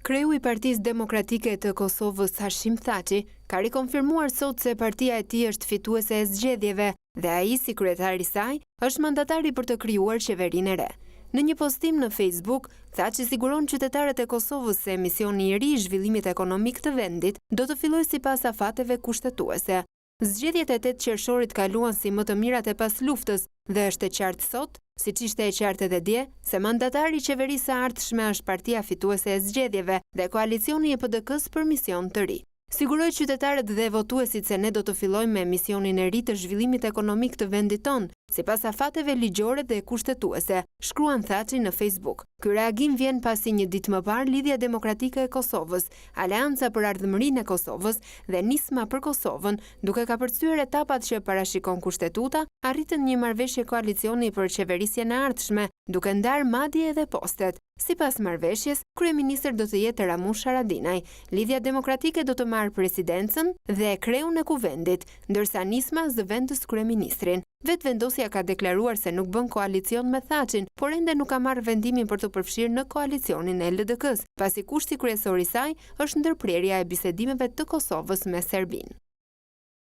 Kreu i Partisë Demokratike të Kosovës Hashim Thaçi ka rikonfirmuar sot se partia e tij është fituese e zgjedhjeve dhe ai, si kryetari i saj, është mandatari për të krijuar qeverinë e re. Në një postim në Facebook, Thaçi siguron qytetarët e Kosovës se misioni i ri i zhvillimit ekonomik të vendit do të fillojë sipas afateve kushtetuese. Zgjedhjet e 8 qershorit kaluan si më të mirat e pas luftës dhe është e qartë sot, siç ishte e qartë edhe dje, se mandatari i qeverisë së ardhshme është partia fituese e zgjedhjeve dhe koalicioni i PDK-s për mision të ri. Siguroi qytetarët dhe votuesit se ne do të fillojmë me misionin e ri të zhvillimit ekonomik të vendit tonë, sipas afateve ligjore dhe kushtetuese, shkruan Thaçi në Facebook. Ky reagim vjen pasi një ditë më parë Lidhja Demokratike e Kosovës, Aleanca për Ardhmërinë e Kosovës dhe Nisma për Kosovën, duke kapërcyer etapat që parashikon kushtetuta, arritën një marrëveshje koalicioni për qeverisjen e ardhshme, duke ndarë madje edhe postet. Sipas marrëveshjes, kryeministër do të jetë Ramush Haradinaj, Lidhja Demokratike do të marrë presidencën dhe kreun e kuvendit, ndërsa Nisma zëvendës kryeministrin. Vetëvendosja ka deklaruar se nuk bën koalicion me Thaçin, por ende nuk ka marrë vendimin për të përfshirë në koalicionin e LDK-s, pasi kushti kryesor i saj është ndërprerja e bisedimeve të Kosovës me Serbinë.